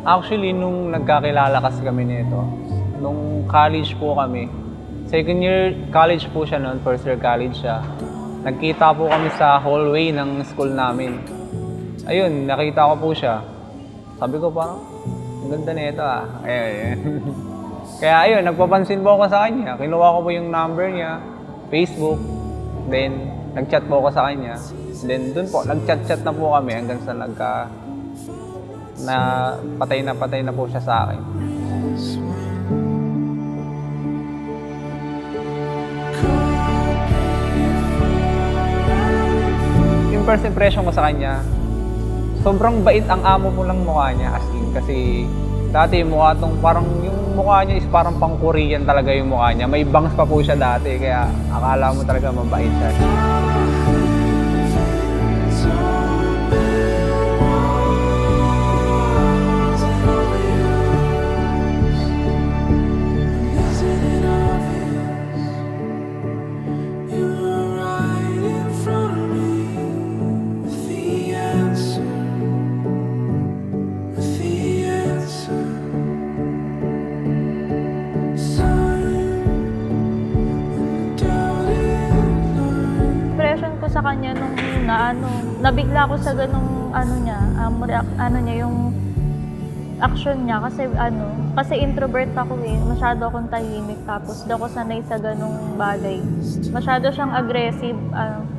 Actually, nung nagkakilala kasi kami nito, nung college po kami, second year college po siya noon, first year college siya. Nagkita po kami sa hallway ng school namin. Ayun, nakita ko po siya. Sabi ko parang, ang ganda nito ah. Ayun. Kaya ayun, nagpapansin po ako sa kanya. Kinuha ko po yung number niya, Facebook. Then, nag-chat po ako sa kanya. Then, dun po, nag-chat-chat na po kami hanggang sa patay na po siya sa akin. Yung first impression ko sa kanya, sobrang bait ang amo po ng mukha niya, as in. Kasi dati parang yung mukha niya is parang pang Korean talaga yung mukha niya. May bangs pa po siya dati, kaya akala mo talaga mabait siya. Sa kanya nung una, nabigla ako sa ganung yung action niya kasi introvert ako masyado akong tahimik tapos di ako sanay sa ganung bagay. Masyado siyang aggressive.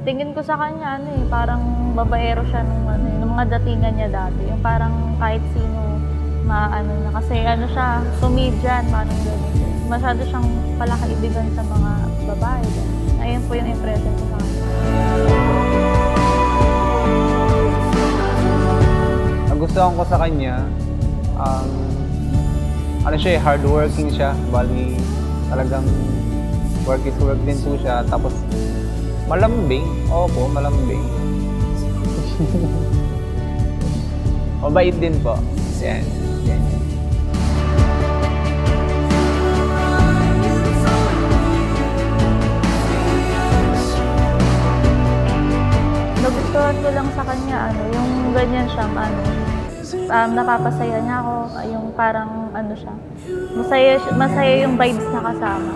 Tingin ko sa kanya parang babaero siya nung mga datingan niya dati. Yung parang kahit sino na kasi siya, comedian, parang gano'n. Masyado siyang palakaibigan sa mga babae. Ayun po yung impression ko sa kanya. Nagustuhan ko sa kanya, hardworking siya. Bali, talagang work is work din po siya. Tapos, malambing. Opo, malambing. Mabait din po. Yan. Yan. Nagustuhan ko lang sa kanya, yung ganyan siya, napapasaya niya ako, yung parang siya, masaya yung vibes na kasama.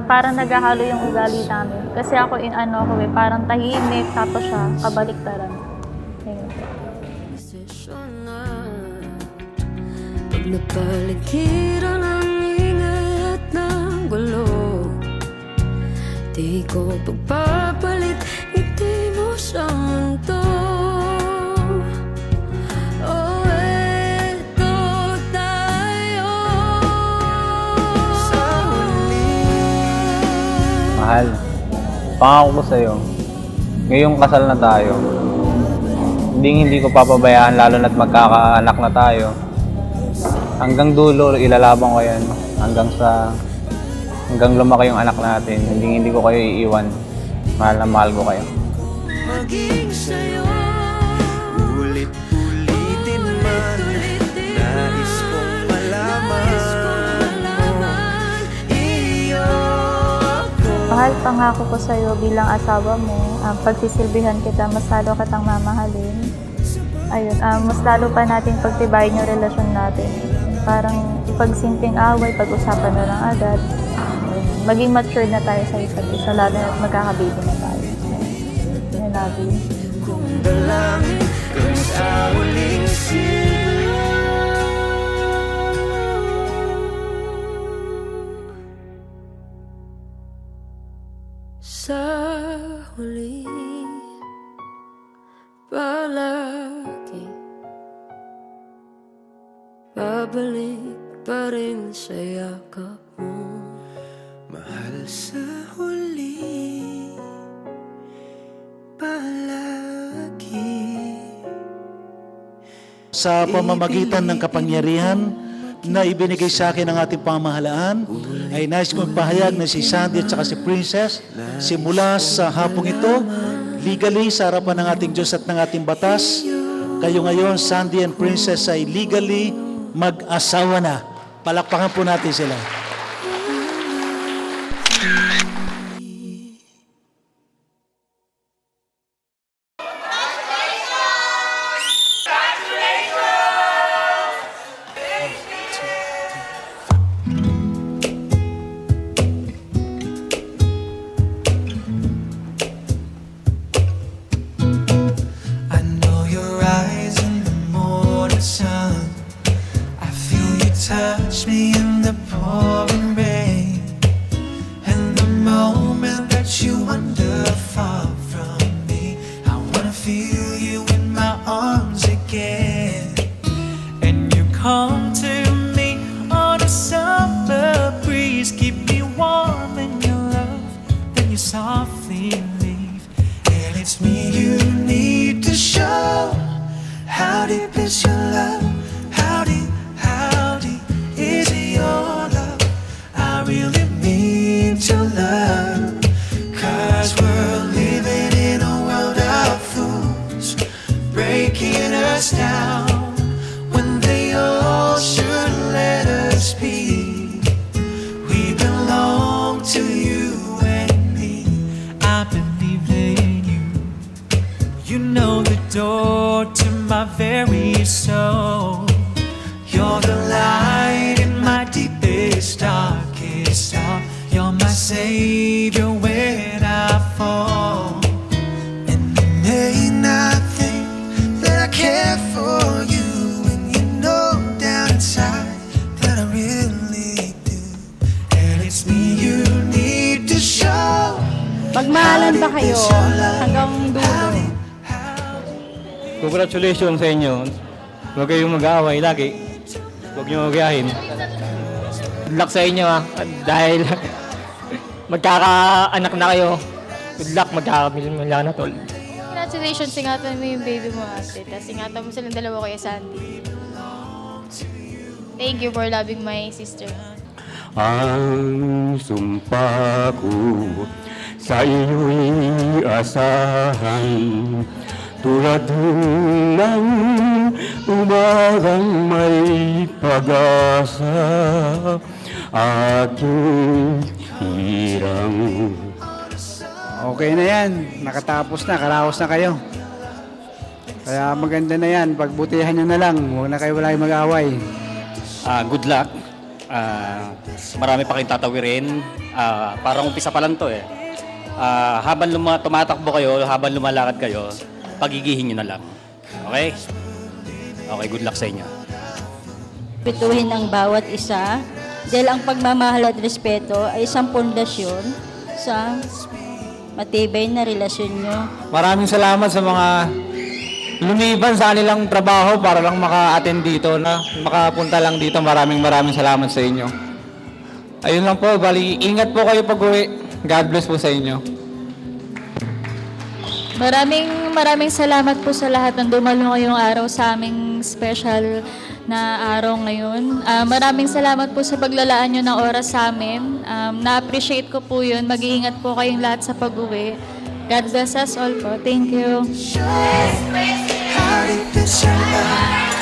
Parang naghahalo yung ugali namin. Kasi ako, parang tahimik, tapos siya, kabaliktaran. Ayun. Pag napaligiran ang ingay at ng gulo, di ko pagpapalit ngiti mo sa mundo. Oh, eto tayo sa huli. Mahal, pangako ko sa'yo, ngayong kasal na tayo, hindi ko papabayaan lalo na't magkakaanak na tayo. Hanggang dulo, ilalaban ko yan. Hanggang lumaki yung anak natin. Hindi ko kayo iiwan. Mahal na mahal ko kayo. Maging sa'yo, ulit-ulitin man, nais kong malaman, iyo ako. Mahal, pangako ko sa'yo bilang asawa mo, pagsisilbihan kita, mas lalo kitang mamahalin. Ayun, mas lalo pa natin pagtibayin yung relasyon natin. Parang pagsimpleng away, pag-usapan na lang agad. Maging mature na tayo sa isa't isa, lalo na't magkakababy na tayo. I love you. Kung dalangin kung sa huling sa huli palagi babalik pa rin sa yakap mo. Mahal sa huli palagi. Sa pamamagitan ng kapangyarihan na ibinigay sa akin ng ating pamahalaan, ay nais kong pahayag na si Sandy at saka si Princess, simula sa hapong ito, legally sa harapan ng ating Diyos at ng ating batas, kayo ngayon, Sandy and Princess, ay legally mag-asawa na. Palakpakan po natin sila. touch me in the pouring rain, and the moment that you wander far from me, I wanna feel you in my arms again. And you come to me on a summer breeze, keep me warm in your love, then you softly leave. And it's me you need to show. How deep is your love? How deep is your love? I really need to love, 'cause we're living in a world of fools, breaking us down when they all should let us be. We belong to you and me. I believe in you. You know the door to my very soul. You're the light in my deepest, darkest hour. You're my savior when I fall. And there ain't nothing that I care for you, and you know down inside that I really do. And it's me you need to show. Magmahalan ba kayo hanggang dulo? Congratulations sa inyo. Huwag kayong mag-aaway lagi. Huwag niyo magayahin. Good luck sa inyo dahil magkakaanak na kayo. Good luck, magkakabila na tol. Congratulations, ingatan mo yung baby mo ate. Tapos ingatan mo silang dalawa kaya Sandy. Thank you for loving my sister. Ang sumpa ko sa iyo'y asahan, tulad ng umagang may pag-asa, aking hirang. Okay na yan. Nakatapos na. Karaos na kayo. Kaya maganda na yan. Pagbutihan nyo na lang. Huwag na kayo wala mag-away. Good luck. Marami pa kayong tatawirin. Parang umpisa pa lang to eh. Habang tumatakbo kayo, habang lumalakad kayo, pagigihin nyo na lang. Okay? Okay, good luck sa inyo. Pituhin ang bawat isa dahil ang pagmamahal at respeto ay isang pundasyon sa matibay na relasyon nyo. Maraming salamat sa mga lumiban sa kanilang trabaho para lang maka-attend dito, na makapunta lang dito. Maraming salamat sa inyo. Ayun lang po, bali, ingat po kayo pag-uwi. God bless po sa inyo. Maraming salamat po sa lahat ng dumalo ngayong araw sa aming special na araw ngayon. Maraming salamat po sa paglalaan nyo ng oras sa amin. Na-appreciate ko po yun. Mag-iingat po kayong lahat sa pag-uwi. God bless us all po. Thank you. How deep is your love?